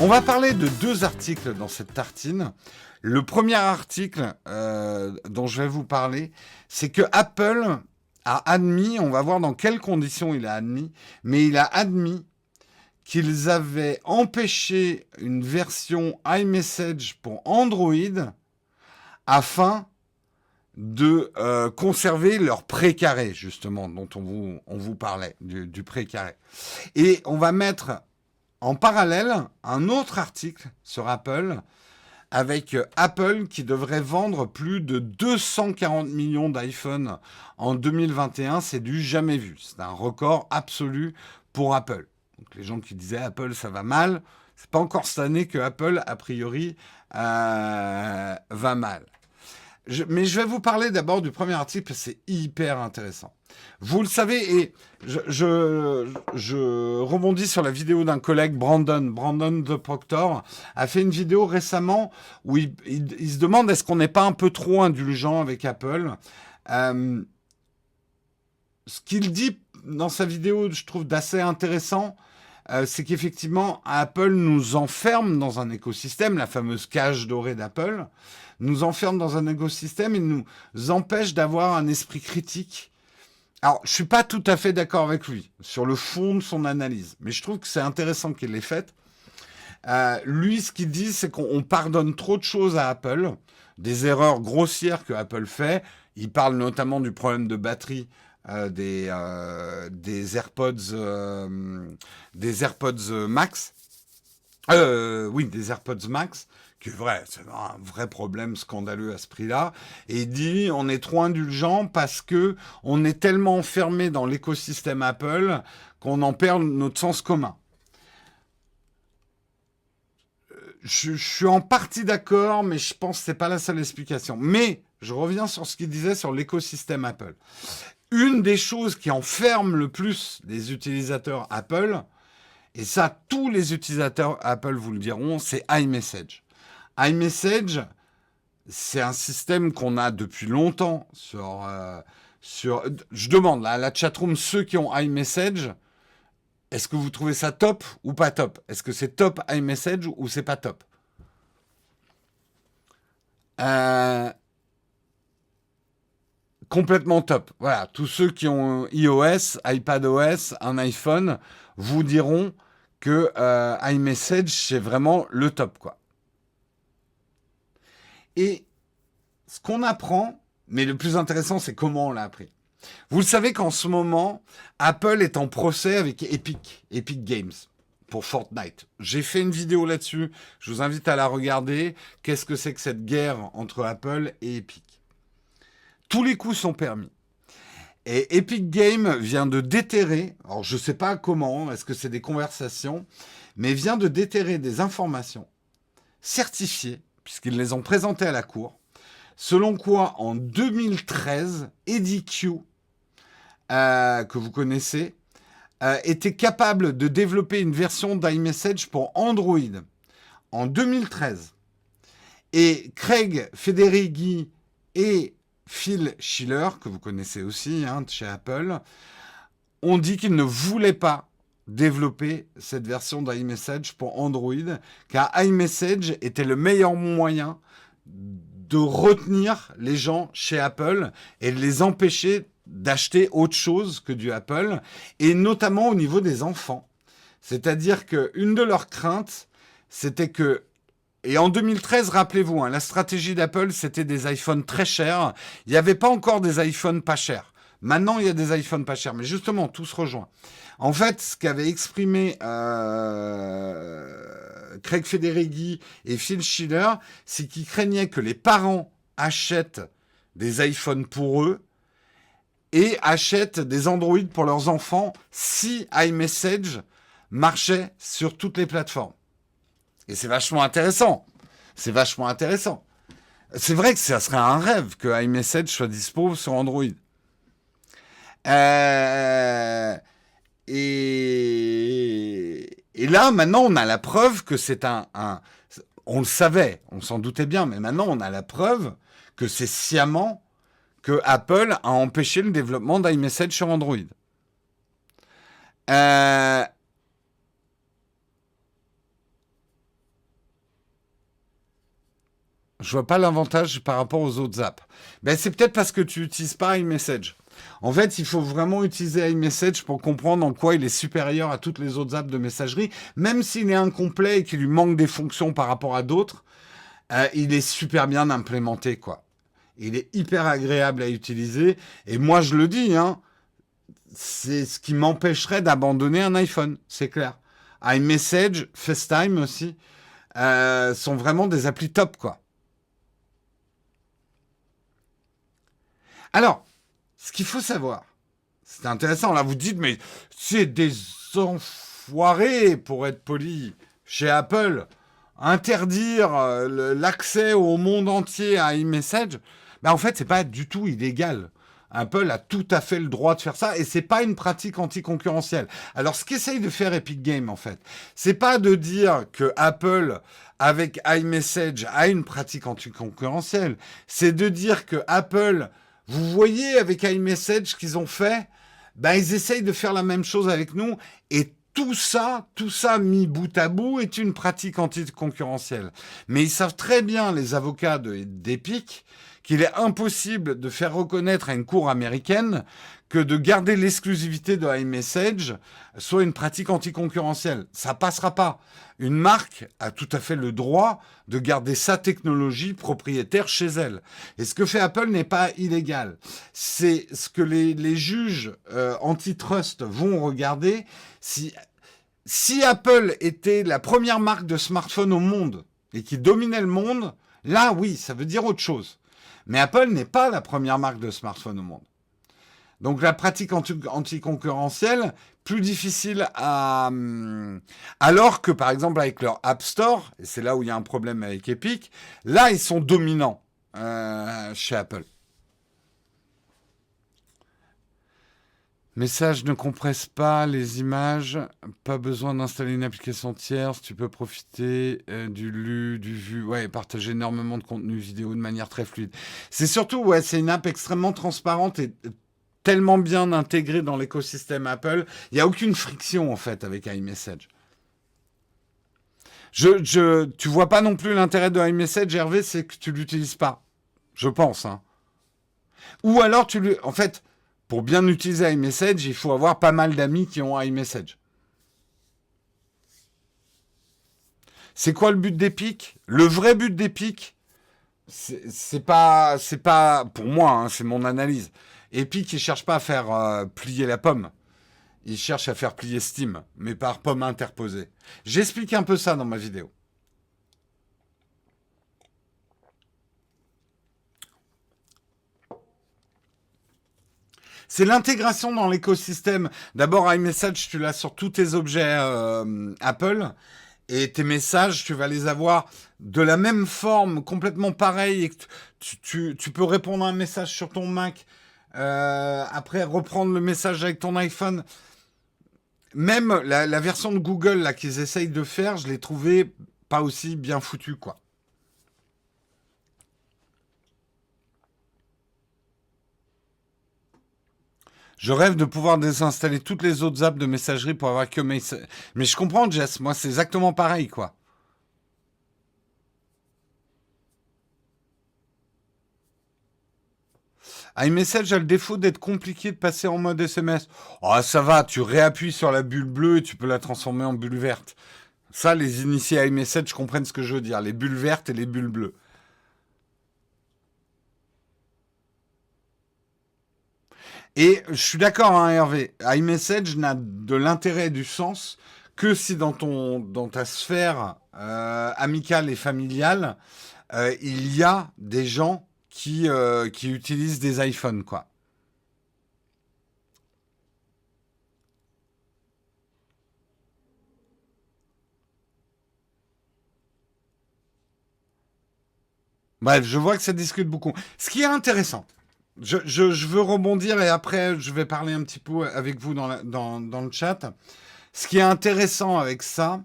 On va parler de 2 articles dans cette tartine. Le premier article dont je vais vous parler, c'est que Apple a admis, on va voir dans quelles conditions il a admis, mais il a admis qu'ils avaient empêché une version iMessage pour Android afin de conserver leur précaré, justement, dont on vous parlait, du précaré. Et on va mettre en parallèle un autre article sur Apple, avec Apple qui devrait vendre plus de 240 millions d'iPhone en 2021. C'est du jamais vu. C'est un record absolu pour Apple. Donc les gens qui disaient Apple, ça va mal, c'est pas encore cette année que Apple, a priori, va mal. Mais je vais vous parler d'abord du premier article, parce que c'est hyper intéressant. Vous le savez, et je rebondis sur la vidéo d'un collègue, Brandon de Proctor, a fait une vidéo récemment où il se demande est-ce qu'on n'est pas un peu trop indulgent avec Apple. Ce qu'il dit dans sa vidéo, je trouve d'assez intéressant, c'est qu'effectivement, Apple nous enferme dans un écosystème, la fameuse cage dorée d'Apple, nous enferme dans un écosystème et nous empêche d'avoir un esprit critique. Alors, je suis pas tout à fait d'accord avec lui sur le fond de son analyse, mais je trouve que c'est intéressant qu'il l'ait faite. Lui, ce qu'il dit, c'est qu'on pardonne trop de choses à Apple, des erreurs grossières que Apple fait. Il parle notamment du problème de batterie des AirPods Max. Oui, des AirPods Max, qui est vrai, c'est un vrai problème scandaleux à ce prix-là. Et il dit, on est trop indulgent parce que on est tellement enfermé dans l'écosystème Apple qu'on en perd notre sens commun. Je suis en partie d'accord, mais je pense que c'est pas la seule explication. Mais je reviens sur ce qu'il disait sur l'écosystème Apple. Une des choses qui enferme le plus les utilisateurs Apple, et ça, tous les utilisateurs Apple vous le diront, c'est iMessage. iMessage, c'est un système qu'on a depuis longtemps sur. Je demande là, à la chatroom, ceux qui ont iMessage, est-ce que vous trouvez ça top ou pas top? Est-ce que c'est top iMessage ou c'est pas top? Complètement top. Voilà, tous ceux qui ont iOS, iPadOS, un iPhone, vous diront que iMessage, c'est vraiment le top, quoi. Et ce qu'on apprend, mais le plus intéressant, c'est comment on l'a appris. Vous le savez qu'en ce moment, Apple est en procès avec Epic Games, pour Fortnite. J'ai fait une vidéo là-dessus, je vous invite à la regarder. Qu'est-ce que c'est que cette guerre entre Apple et Epic? Tous les coups sont permis. Et Epic Games vient de déterrer, alors je ne sais pas comment, est-ce que c'est des conversations, mais vient de déterrer des informations certifiées, puisqu'ils les ont présentées à la cour, selon quoi en 2013, EDQ, que vous connaissez, était capable de développer une version d'iMessage pour Android en 2013. Et Craig Federighi et Phil Schiller, que vous connaissez aussi de chez Apple, ont dit qu'ils ne voulaient pas développer cette version d'iMessage pour Android, car iMessage était le meilleur moyen de retenir les gens chez Apple et de les empêcher d'acheter autre chose que du Apple, et notamment au niveau des enfants. C'est-à-dire qu'une de leurs craintes, c'était que, et en 2013, rappelez-vous, la stratégie d'Apple, c'était des iPhones très chers. Il n'y avait pas encore des iPhones pas chers. Maintenant, il y a des iPhones pas chers. Mais justement, tout se rejoint. En fait, ce qu'avaient exprimé Craig Federighi et Phil Schiller, c'est qu'ils craignaient que les parents achètent des iPhones pour eux et achètent des Android pour leurs enfants si iMessage marchait sur toutes les plateformes. Et c'est vachement intéressant. C'est vachement intéressant. C'est vrai que ça serait un rêve que iMessage soit dispo sur Android. Et là, maintenant, on a la preuve que c'est on le savait, on s'en doutait bien, mais maintenant, on a la preuve que c'est sciemment que Apple a empêché le développement d'iMessage sur Android. Je vois pas l'avantage par rapport aux autres apps. Ben, c'est peut-être parce que tu n'utilises pas iMessage. En fait, il faut vraiment utiliser iMessage pour comprendre en quoi il est supérieur à toutes les autres apps de messagerie. Même s'il est incomplet et qu'il lui manque des fonctions par rapport à d'autres, il est super bien implémenté, quoi. Il est hyper agréable à utiliser. Et moi, je le dis, hein, c'est ce qui m'empêcherait d'abandonner un iPhone, c'est clair. iMessage, FaceTime aussi, sont vraiment des applis top, quoi. Alors, ce qu'il faut savoir, c'est intéressant, là vous dites, mais c'est des enfoirés, pour être poli, chez Apple, interdire l'accès au monde entier à iMessage, ben en fait, c'est pas du tout illégal. Apple a tout à fait le droit de faire ça et c'est pas une pratique anticoncurrentielle. Alors, ce qu'essaye de faire Epic Games, en fait, c'est pas de dire que Apple, avec iMessage, a une pratique anticoncurrentielle. C'est de dire que Apple, vous voyez avec iMessage ce qu'ils ont fait, ben ils essayent de faire la même chose avec nous et tout ça mis bout à bout est une pratique anticoncurrentielle. Mais ils savent très bien, les avocats d'Epic, qu'il est impossible de faire reconnaître à une cour américaine que de garder l'exclusivité de iMessage soit une pratique anticoncurrentielle. Ça passera pas. Une marque a tout à fait le droit de garder sa technologie propriétaire chez elle. Et ce que fait Apple n'est pas illégal. C'est ce que les juges antitrust vont regarder. Si Apple était la première marque de smartphone au monde et qui dominait le monde, là oui, ça veut dire autre chose. Mais Apple n'est pas la première marque de smartphone au monde. Donc la pratique anticoncurrentielle, plus difficile à... Alors que par exemple avec leur App Store, et c'est là où il y a un problème avec Epic, là ils sont dominants chez Apple. Message ne compresse pas les images, pas besoin d'installer une application tierce, tu peux profiter du lu, du vu, ouais, partager énormément de contenu vidéo de manière très fluide. C'est surtout, ouais, c'est une app extrêmement transparente et tellement bien intégrée dans l'écosystème Apple, il n'y a aucune friction en fait avec iMessage. Tu vois pas non plus l'intérêt de iMessage, Hervé, c'est que tu l'utilises pas, je pense, hein. Ou alors en fait, pour bien utiliser iMessage, il faut avoir pas mal d'amis qui ont iMessage. C'est quoi le but d'Epic? Le vrai but d'Epic, c'est pas pour moi, hein, c'est mon analyse. Epic, il cherche pas à faire plier la pomme. Il cherche à faire plier Steam, mais par pomme interposée. J'explique un peu ça dans ma vidéo. C'est l'intégration dans l'écosystème. D'abord, iMessage, tu l'as sur tous tes objets Apple. Et tes messages, tu vas les avoir de la même forme, complètement pareil. Et tu peux répondre à un message sur ton Mac, après reprendre le message avec ton iPhone. Même la version de Google là qu'ils essayent de faire, je l'ai trouvé pas aussi bien foutu, quoi. Je rêve de pouvoir désinstaller toutes les autres apps de messagerie pour avoir que mes... Mais je comprends, Jess. Moi, c'est exactement pareil, quoi. iMessage a le défaut d'être compliqué de passer en mode SMS. Oh, ça va, tu réappuies sur la bulle bleue et tu peux la transformer en bulle verte. Ça, les initiés à iMessage comprennent ce que je veux dire. Les bulles vertes et les bulles bleues. Et je suis d'accord, hein, Hervé. iMessage n'a de l'intérêt et du sens que si dans ta sphère amicale et familiale, il y a des gens qui utilisent des iPhones, quoi. Bref, je vois que ça discute beaucoup. Ce qui est intéressant, je veux rebondir et après je vais parler un petit peu avec vous dans le chat. Ce qui est intéressant avec ça,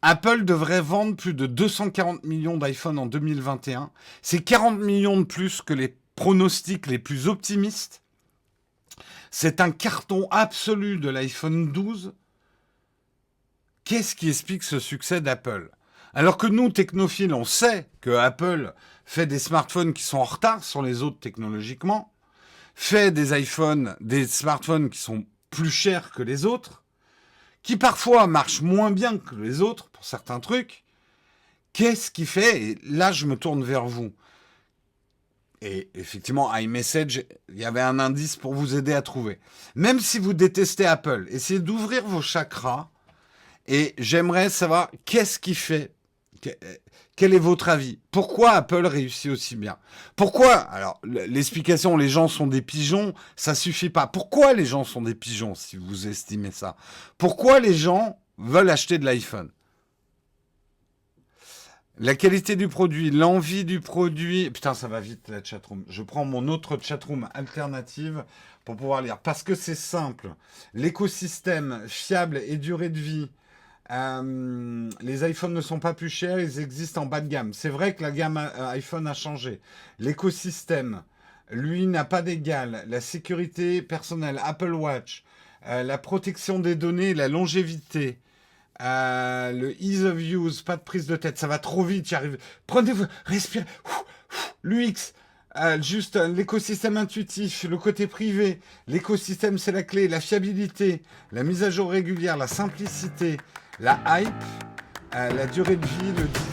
Apple devrait vendre plus de 240 millions d'iPhone en 2021. C'est 40 millions de plus que les pronostics les plus optimistes. C'est un carton absolu de l'iPhone 12. Qu'est-ce qui explique ce succès d'Apple? Alors que nous, technophiles, on sait que Apple fait des smartphones qui sont en retard sur les autres technologiquement, fait des iPhones, des smartphones qui sont plus chers que les autres, qui parfois marchent moins bien que les autres pour certains trucs. Qu'est-ce qui fait? Et là, je me tourne vers vous. Et effectivement, iMessage, il y avait un indice pour vous aider à trouver. Même si vous détestez Apple, essayez d'ouvrir vos chakras. Et j'aimerais savoir qu'est-ce qui fait. Quel est votre avis? Pourquoi Apple réussit aussi bien? Pourquoi? Alors, l'explication, les gens sont des pigeons, ça suffit pas. Pourquoi les gens sont des pigeons, si vous estimez ça? Pourquoi les gens veulent acheter de l'iPhone? La qualité du produit, l'envie du produit. Putain, ça va vite la chatroom. Je prends mon autre chatroom alternative pour pouvoir lire. Parce que c'est simple. L'écosystème fiable et durée de vie. Les iPhones ne sont pas plus chers, ils existent en bas de gamme. C'est vrai que la gamme iPhone a changé. L'écosystème, lui, n'a pas d'égal. La sécurité personnelle, Apple Watch, la protection des données, la longévité. Le ease of use, pas de prise de tête, ça va trop vite, j'arrive. Prenez-vous, respirez. L'UX, juste l'écosystème intuitif, le côté privé. L'écosystème, c'est la clé, la fiabilité, la mise à jour régulière, la simplicité, la hype, la durée de vie, le design.